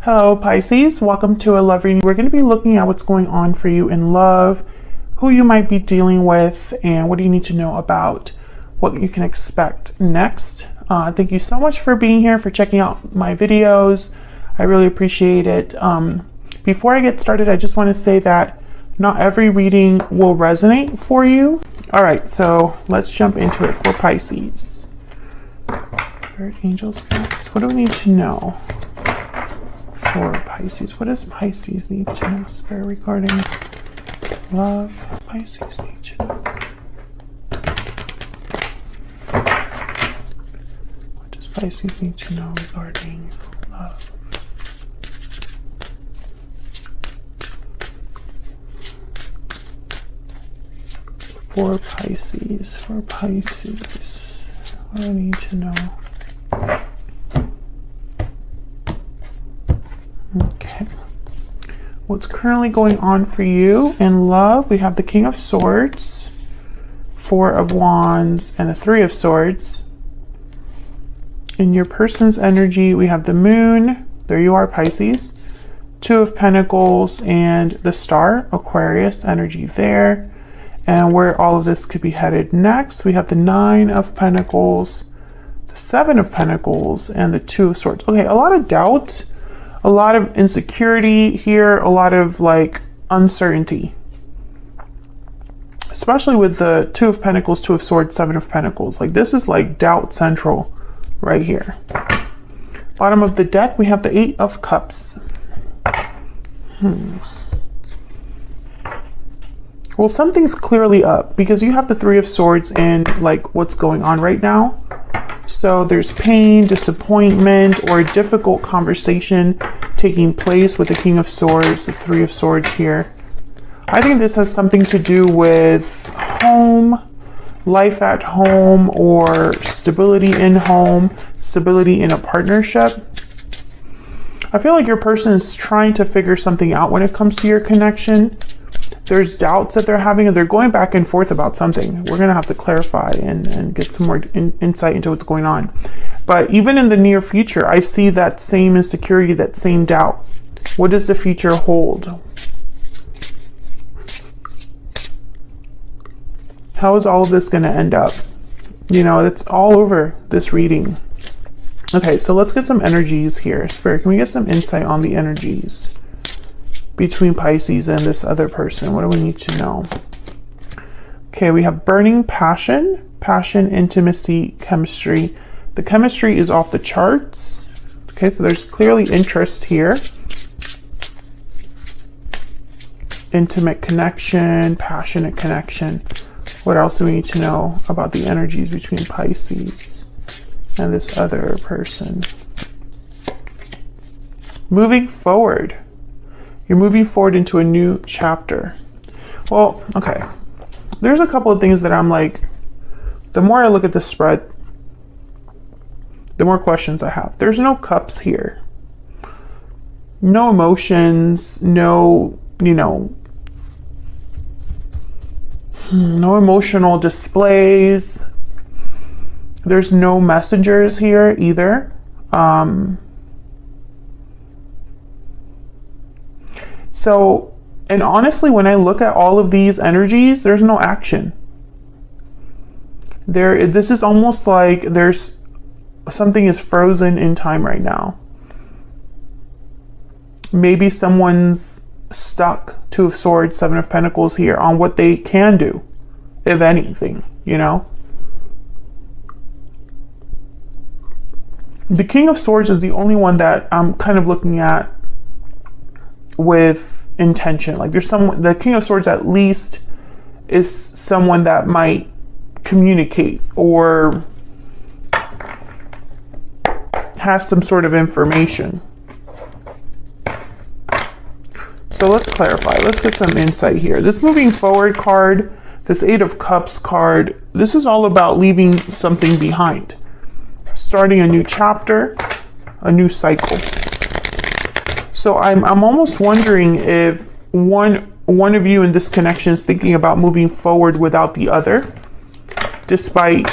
Hello Pisces, welcome to a love reading. We're going to be looking at what's going on for you in love, who you might be dealing with, and what do you need to know about what you can expect next. Thank you so much for being here, for checking out my videos. I really appreciate it. Before I get started, I just want to say that not every reading will resonate for you. All right, so let's jump into it for Pisces. Spirit, angels, guides. What do we need to know for Pisces? What does Pisces need to know, Spirit, regarding love? Pisces need to know. What does Pisces need to know regarding love? For Pisces, what do I need to know? Okay. What's currently going on for you in love? We have the King of Swords, Four of Wands, and the Three of Swords. In your person's energy, we have the Moon. There you are, Pisces. Two of Pentacles and the Star, Aquarius energy there. And where all of this could be headed next, we have the Nine of Pentacles, the Seven of Pentacles, and the Two of Swords. Okay, a lot of doubt, a lot of insecurity here, a lot of like uncertainty. Especially with the Two of Pentacles, Two of Swords, Seven of Pentacles. Like this is like doubt central right here. Bottom of the deck, we have the Eight of Cups. Well, something's clearly up because you have the Three of Swords and like what's going on right now. So there's pain, disappointment, or a difficult conversation taking place with the King of Swords, the Three of Swords here. I think this has something to do with home, life at home, or stability in home, stability in a partnership. I feel like your person is trying to figure something out when it comes to your connection. There's doubts that they're having, and they're going back and forth about something. We're going to have to clarify and get some more insight into what's going on. But even in the near future, I see that same insecurity, that same doubt. What does the future hold? How is all of this going to end up? You know, it's all over this reading. Okay, so let's get some energies here. Spirit, can we get some insight on the energies between Pisces and this other person? What do we need to know? Okay, we have burning passion, intimacy, chemistry. The chemistry is off the charts. Okay, so there's clearly interest here. Intimate connection, passionate connection. What else do we need to know about the energies between Pisces and this other person? Moving forward. You're moving forward into a new chapter. Well, okay. There's a couple of things that I'm like, the more I look at the spread, the more questions I have. There's no cups here. No emotions, no, no emotional displays. There's no messengers here either. So, and honestly, when I look at all of these energies, there's no action. This is almost like there's something is frozen in time right now. Maybe someone's stuck, Two of Swords, Seven of Pentacles here, on what they can do, if anything, you know? The King of Swords is the only one that I'm kind of looking at with intention. Like there's the King of Swords at least is someone that might communicate or has some sort of information. So let's clarify. Let's get some insight here. This moving forward card, this Eight of Cups card, this is all about leaving something behind. Starting a new chapter, a new cycle. So I'm almost wondering if one of you in this connection is thinking about moving forward without the other, despite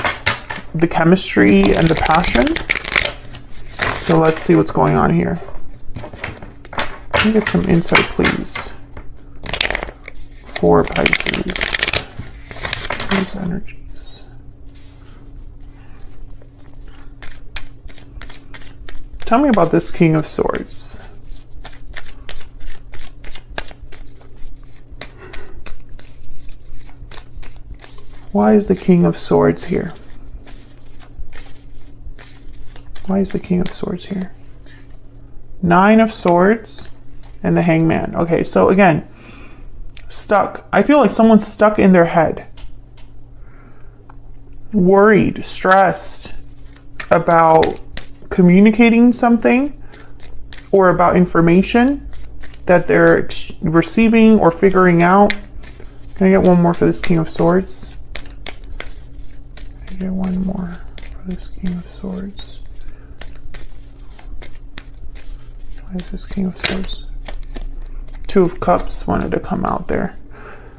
the chemistry and the passion. So let's see what's going on here. Can you get some insight, please, for Pisces? These energies. Tell me about this King of Swords. Why is the King of Swords here? Why is the King of Swords here? Nine of Swords and the Hangman. Okay, so again, stuck. I feel like someone's stuck in their head. Worried, stressed about communicating something or about information that they're receiving or figuring out. Can I get one more for this King of Swords? Get one more for this King of Swords. Why is this King of Swords? Two of Cups wanted to come out there.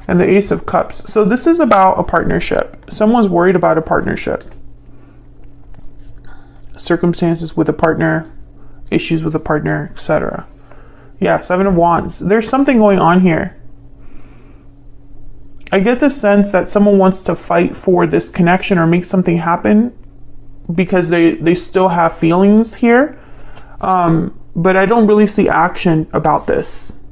And the Ace of Cups. So this is about a partnership. Someone's worried about a partnership. Circumstances with a partner, issues with a partner, etc. Yeah, Seven of Wands. There's something going on here. I get the sense that someone wants to fight for this connection or make something happen because they still have feelings here. But I don't really see action about this.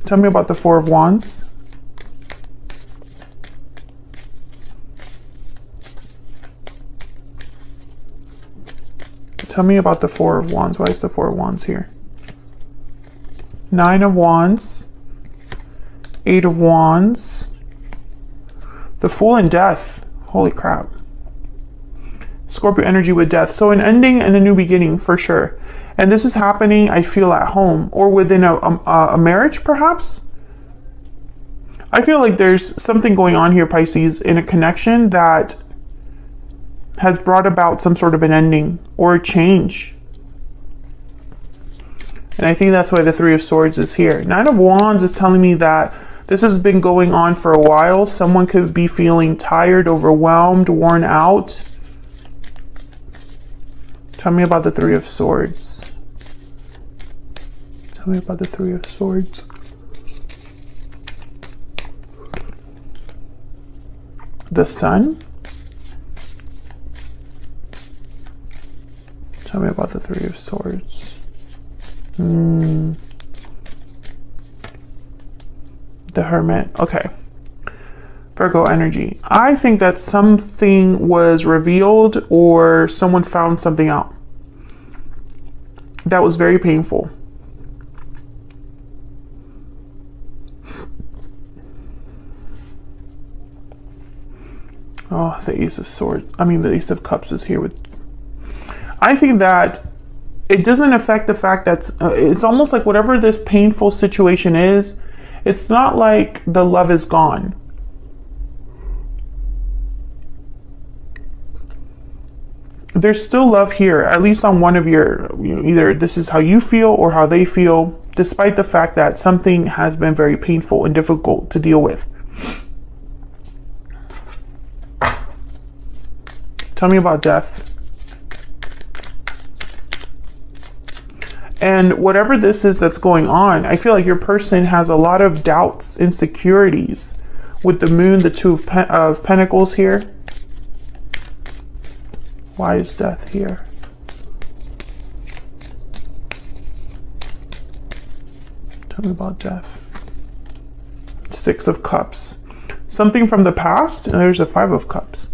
Tell me about the Four of Wands. Tell me about the Four of Wands. Why is the Four of Wands here? Nine of Wands. Eight of Wands. The Fool and Death. Holy crap. Scorpio energy with Death. So an ending and a new beginning for sure. And this is happening, I feel, at home or within a marriage, perhaps. I feel like there's something going on here, Pisces, in a connection that has brought about some sort of an ending or a change. And I think that's why the Three of Swords is here. Nine of Wands is telling me that this has been going on for a while. Someone could be feeling tired, overwhelmed, worn out. Tell me about the Three of Swords. Tell me about the Three of Swords. The Sun. Tell me about the Three of Swords. The Hermit. Okay. Virgo energy. I think that something was revealed or someone found something out that was very painful. Oh, the Ace of Swords. I mean, the Ace of Cups is here with... I think that it doesn't affect the fact that it's almost like whatever this painful situation is, it's not like the love is gone. There's still love here, at least on one of your, either this is how you feel or how they feel, despite the fact that something has been very painful and difficult to deal with. Tell me about Death. And whatever this is that's going on, I feel like your person has a lot of doubts, insecurities. With the Moon, the Two of Pentacles here. Why is Death here? Tell me about Death. Six of Cups. Something from the past, and there's a Five of Cups.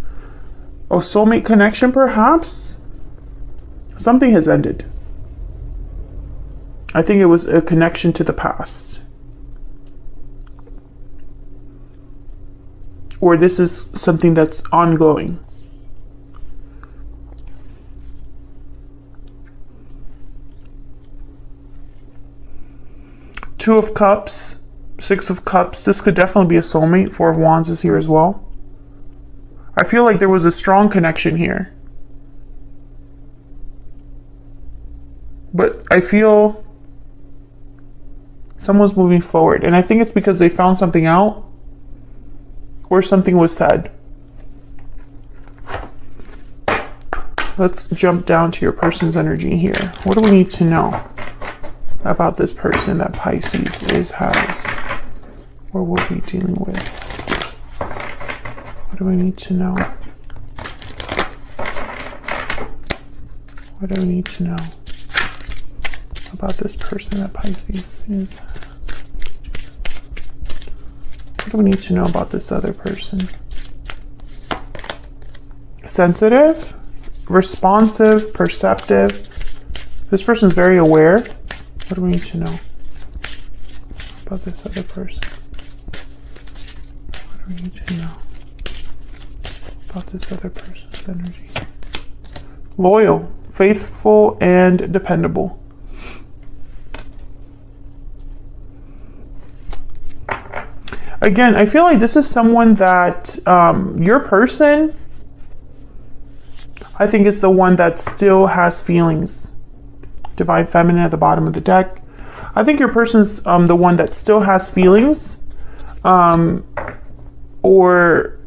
A soulmate connection, perhaps? Something has ended. I think it was a connection to the past. Or this is something that's ongoing. Two of Cups, Six of Cups. This could definitely be a soulmate. Four of Wands is here as well. I feel like there was a strong connection here. But I feel someone's moving forward. And I think it's because they found something out or something was said. Let's jump down to your person's energy here. What do we need to know about this person that Pisces has, or will be dealing with? What do we need to know? What do we need to know about this person that Pisces has? What do we need to know about this other person? Sensitive, responsive, perceptive. This person's very aware. What do we need to know about this other person? What do we need to know about this other person's energy? Loyal, faithful, and dependable. Again, I feel like this is someone that your person, I think, is the one that still has feelings. Divine Feminine at the bottom of the deck. I think your person's the one that still has feelings, or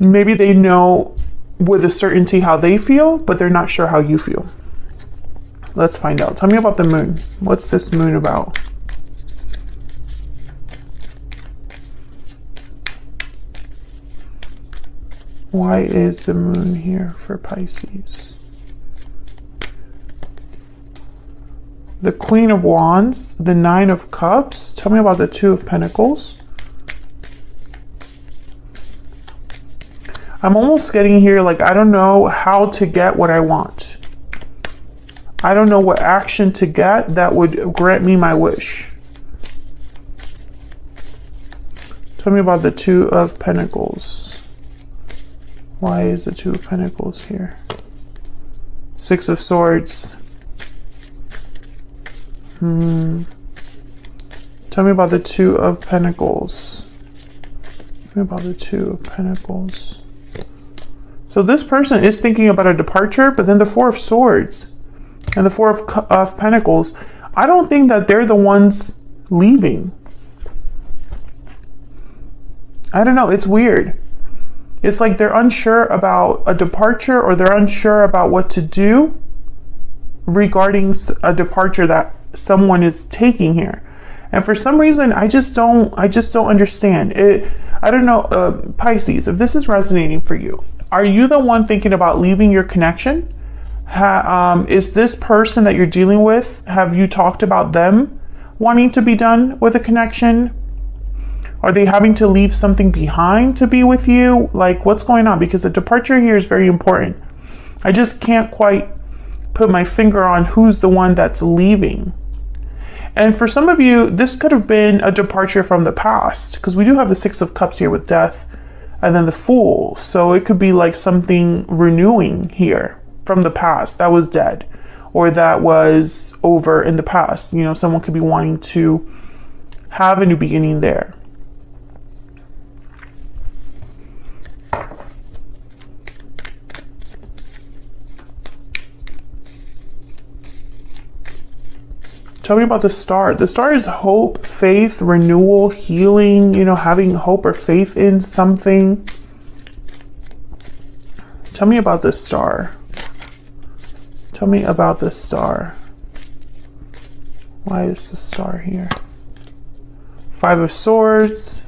maybe they know with a certainty how they feel, but they're not sure how you feel. Let's find out. Tell me about the moon. What's this moon about? Why is the moon here for Pisces? The Queen of Wands, the Nine of Cups. Tell me about the Two of Pentacles. I'm almost getting here like I don't know how to get what I want. I don't know what action to get that would grant me my wish. Tell me about the Two of Pentacles. Why is the Two of Pentacles here? Six of Swords. Tell me about the Two of Pentacles. Tell me about the Two of Pentacles. So this person is thinking about a departure, but then the Four of Swords and the Four of Pentacles, I don't think that they're the ones leaving. I don't know, it's weird. It's like they're unsure about a departure, or they're unsure about what to do regarding a departure that someone is taking here. And for some reason, I just don't understand it. I don't know, Pisces, if this is resonating for you, are you the one thinking about leaving your connection? Is this person that you're dealing with, have you talked about them wanting to be done with a connection? Are they having to leave something behind to be with you? Like, what's going on? Because a departure here is very important. I just can't quite put my finger on who's the one that's leaving. And for some of you, this could have been a departure from the past, because we do have the Six of Cups here with Death and then the Fool. So it could be like something renewing here from the past that was dead, or that was over in the past. You know, someone could be wanting to have a new beginning there. Tell me about the Star. The Star is hope, faith, renewal, healing, you know, having hope or faith in something. Tell me about the Star. Tell me about the Star. Why is the Star here? Five of Swords.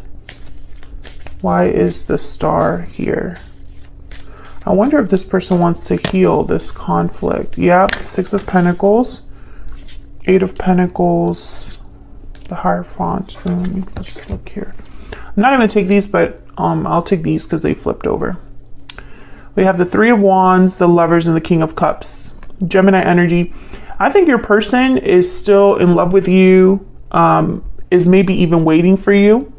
Why is the Star here? I wonder if this person wants to heal this conflict. Yep, Six of Pentacles. Eight of Pentacles, the Hierophant. Let's just look here. I'm not going to take these, but I'll take these because they flipped over. We have the Three of Wands, the Lovers, and the King of Cups. Gemini energy. I think your person is still in love with you, is maybe even waiting for you.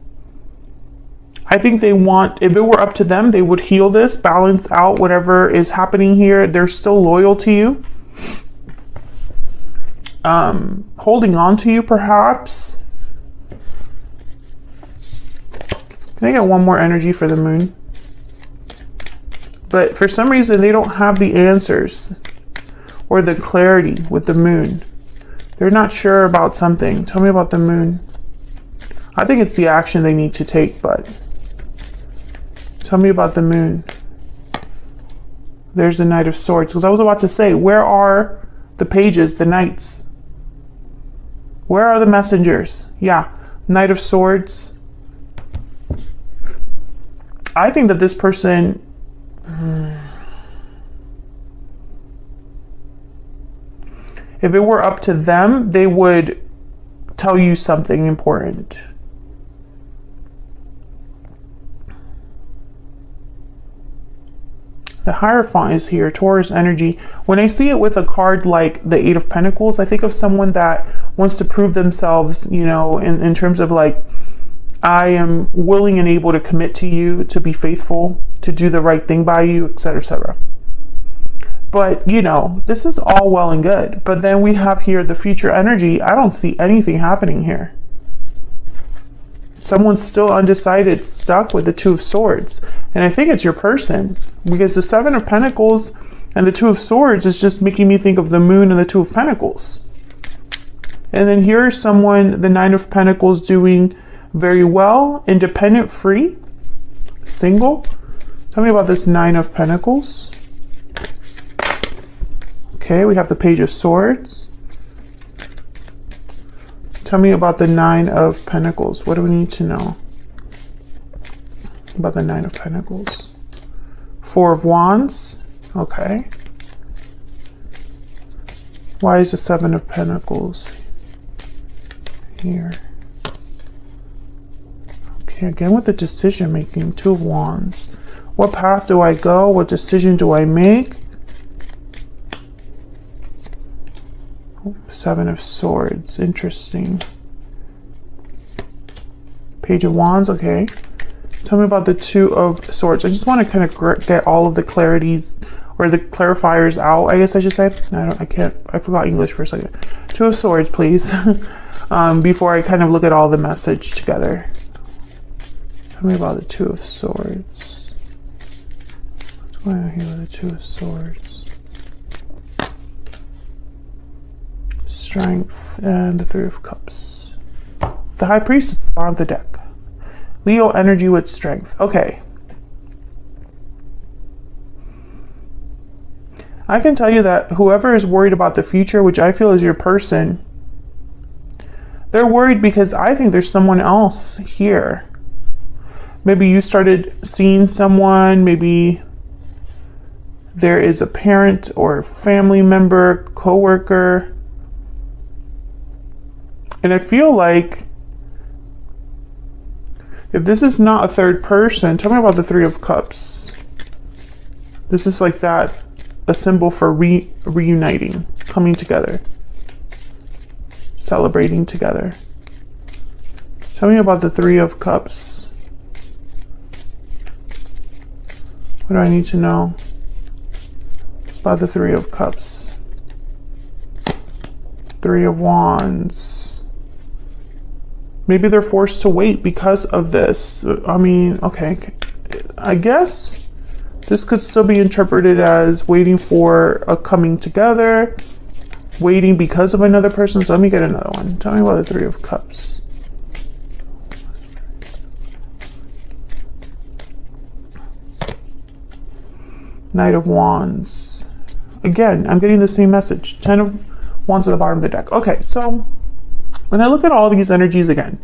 I think they want, if it were up to them, they would heal this, balance out whatever is happening here. They're still loyal to you. Holding on to you, perhaps. Can I get one more energy for the Moon? But for some reason, they don't have the answers or the clarity with the Moon. They're not sure about something. Tell me about the Moon. I think it's the action they need to take, but Tell me about the moon. There's the Knight of Swords. Because I was about to say, where are the pages, the knights? Where are the messengers? Yeah, Knight of Swords. I think that this person... if it were up to them, they would tell you something important. The Hierophant is here, Taurus energy. When I see it with a card like the Eight of Pentacles, I think of someone that wants to prove themselves, you know, in terms of like, I am willing and able to commit to you, to be faithful, to do the right thing by you, etc., etc. But, you know, this is all well and good. But then we have here the future energy. I don't see anything happening here. Someone's still undecided, stuck with the Two of Swords. And I think it's your person. Because the Seven of Pentacles and the Two of Swords is just making me think of the Moon and the Two of Pentacles. And then here's someone, the Nine of Pentacles, doing very well, independent, free, single. Tell me about this Nine of Pentacles. Okay, we have the Page of Swords. Tell me about the Nine of Pentacles. What do we need to know about the Nine of Pentacles? Four of Wands. Okay. Why is the Seven of Pentacles here? Okay, again with the decision making. Two of Wands. What path do I go? What decision do I make? Seven of Swords. Interesting. Page of Wands. Okay. Tell me about the Two of Swords. I just want to kind of get all of the clarities or the clarifiers out, I guess I should say. I forgot English for a second. Two of Swords, please. Before I kind of look at all the message together. Tell me about the Two of Swords. What's going on here with the Two of Swords? Strength and the Three of Cups. The High Priestess at the bottom of the deck. Leo energy with strength. Okay. I can tell you that whoever is worried about the future, which I feel is your person, they're worried because I think there's someone else here. Maybe you started seeing someone, maybe there is a parent or family member, coworker. And I feel like if this is not a third person, tell me about the Three of Cups. This is like that, a symbol for reuniting, coming together, celebrating together. Tell me about the Three of Cups. What do I need to know about the Three of Cups? Three of Wands. Maybe they're forced to wait because of this. I mean, okay. I guess this could still be interpreted as waiting for a coming together, waiting because of another person. So let me get another one. Tell me about the Three of Cups. Knight of Wands. Again, I'm getting the same message. Ten of Wands at the bottom of the deck. Okay, so when I look at all these energies again,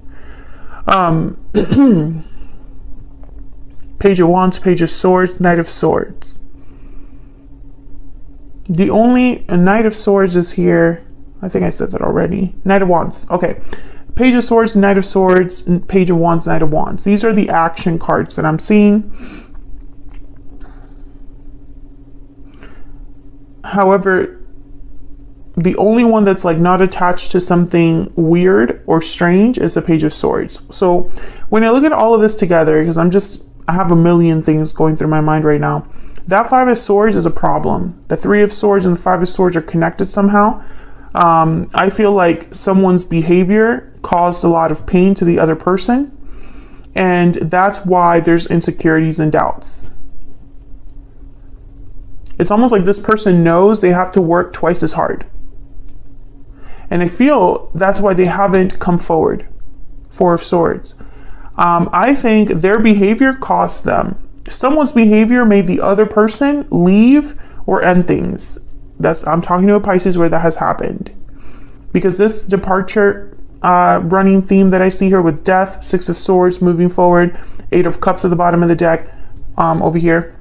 Page of Wands, Page of Swords, Knight of Swords. The only Knight of Swords is here. I think I said that already. Knight of Wands. Okay. Page of Swords, Knight of Swords, and Page of Wands, Knight of Wands. These are the action cards that I'm seeing. However, the only one that's like not attached to something weird or strange is the Page of Swords. So when I look at all of this together, because I have a million things going through my mind right now. That Five of Swords is a problem. The Three of Swords and the Five of Swords are connected somehow. I feel like someone's behavior caused a lot of pain to the other person. And that's why there's insecurities and doubts. It's almost like this person knows they have to work twice as hard. And I feel that's why they haven't come forward. Four of Swords. I think their behavior cost them someone's behavior made the other person leave or end things. I'm talking to a Pisces where that has happened. Because this departure running theme that I see here with death, 6 of Swords moving forward, 8 of Cups at the bottom of the deck over here,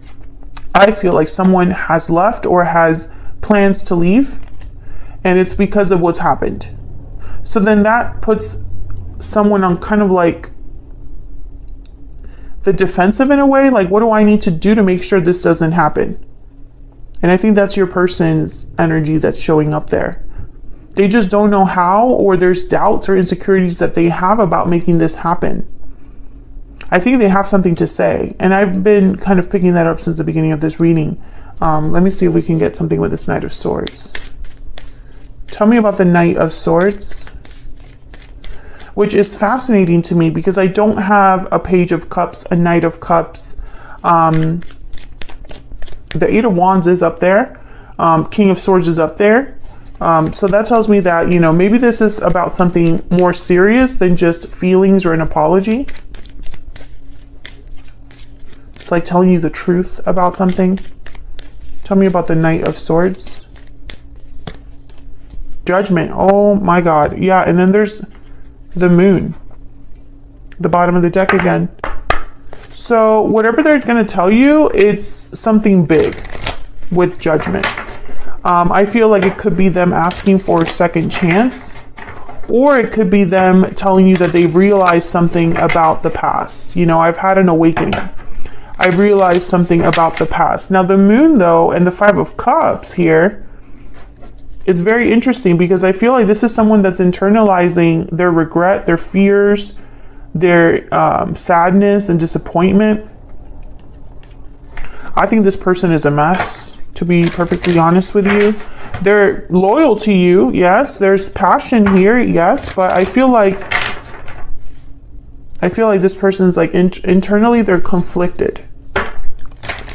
I feel like someone has left or has plans to leave, and it's because of what's happened. So then that puts someone on kind of like the defensive in a way, like what do I need to do to make sure this doesn't happen? And I think that's your person's energy that's showing up there. They just don't know how, or there's doubts or insecurities that they have about making this happen. I think they have something to say, and I've been kind of picking that up since the beginning of this reading. Let me see if we can get something with this Knight of Swords. Tell me about the Knight of Swords, which is fascinating to me because I don't have a Page of Cups, a Knight of Cups. The 8 of Wands is up there. King of Swords is up there. So that tells me that, maybe this is about something more serious than just feelings or an apology. It's like telling you the truth about something. Tell me about the Knight of Swords. Judgment. Oh my God. Yeah, and then there's the Moon. The bottom of the deck again. So whatever they're going to tell you, it's something big with Judgment. I feel like it could be them asking for a second chance, or it could be them telling you that they've realized something about the past. I've had an awakening. I've realized something about the past. Now the Moon though, and the 5 of Cups here, it's very interesting because I feel like this is someone that's internalizing their regret, their fears, their sadness and disappointment. I think this person is a mess, to be perfectly honest with you. They're loyal to you, yes. There's passion here, yes. But I feel like this person's like internally they're conflicted.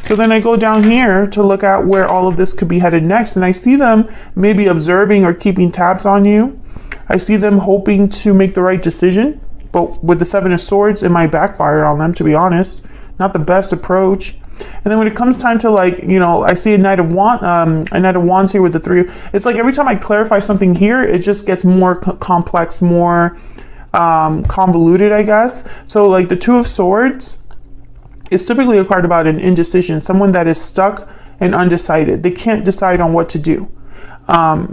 So then I go down here to look at where all of this could be headed next, and I see them maybe observing or keeping tabs on you. I see them hoping to make the right decision, but with the 7 of Swords, it might backfire on them, to be honest. Not the best approach. And then when it comes time to I see a Knight of Wands here with the 3. It's like every time I clarify something here, it just gets more complex, more convoluted, I guess. So like the 2 of Swords is typically a card about an indecision, someone that is stuck and undecided. They can't decide on what to do.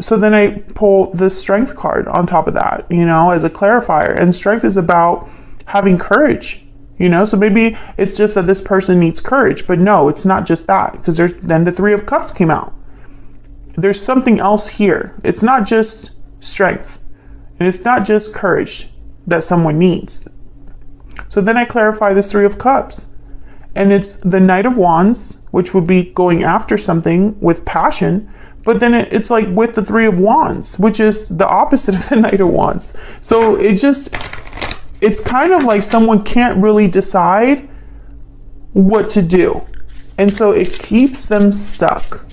So then I pull the Strength card on top of that, as a clarifier. And Strength is about having courage, So maybe it's just that this person needs courage, but no, it's not just that, because then the 3 of Cups came out. There's something else here. It's not just strength, and it's not just courage that someone needs. So then I clarify this 3 of Cups. And it's the Knight of Wands, which would be going after something with passion. But then it's like with the 3 of Wands, which is the opposite of the Knight of Wands. So it's kind of like someone can't really decide what to do. And so it keeps them stuck.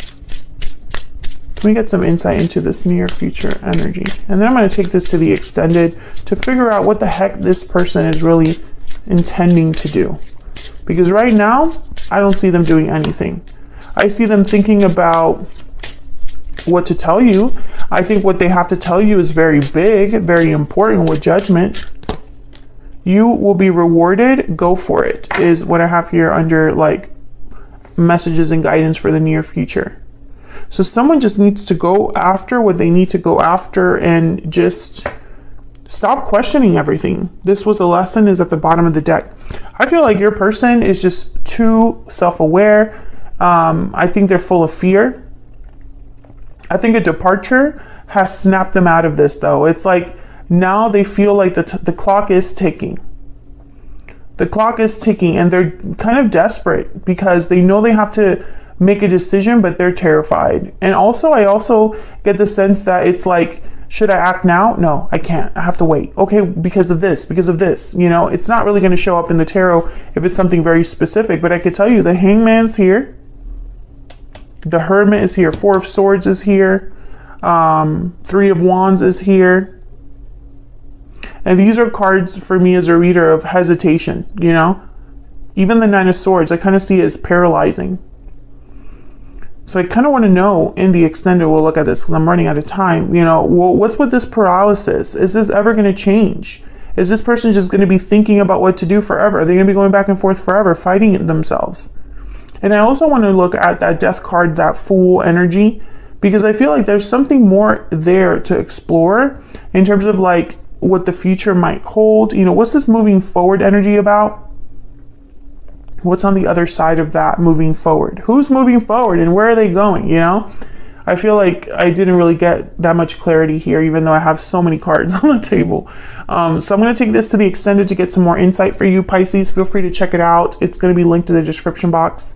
Let me get some insight into this near future energy. And then I'm going to take this to the extended to figure out what the heck this person is really intending to do. Because right now, I don't see them doing anything. I see them thinking about what to tell you. I think what they have to tell you is very big, very important with Judgment. You will be rewarded. Go for it, is what I have here under like messages and guidance for the near future. So someone just needs to go after what they need to go after and just stop questioning everything. This was a lesson is at the bottom of the deck. I feel like your person is just too self-aware. I think they're full of fear. I think a departure has snapped them out of this though. It's like now they feel like the clock is ticking. The clock is ticking and they're kind of desperate because they know they have to make a decision, but they're terrified. And also, I also get the sense that it's like, should I act now? No, I can't. I have to wait. Okay, because of this. It's not really going to show up in the tarot if it's something very specific, but I could tell you the Hangman's here. The Hermit is here. 4 of Swords is here. 3 of Wands is here. And these are cards for me as a reader of hesitation, Even the Nine of Swords, I kind of see it as paralyzing. So I kind of want to know in the extended, we'll look at this because I'm running out of time, you know, well, what's with this paralysis? Is this ever going to change? Is this person just going to be thinking about what to do forever? Are they going to be going back and forth forever, fighting themselves? And I also want to look at that Death card, that Fool energy, because I feel like there's something more there to explore in terms of like what the future might hold. You know, what's this moving forward energy about? What's on the other side of that moving forward? Who's moving forward and where are they going, you know? I feel like I didn't really get that much clarity here, even though I have so many cards on the table. So I'm going to take this to the extended to get some more insight for you, Pisces. Feel free to check it out. It's going to be linked in the description box.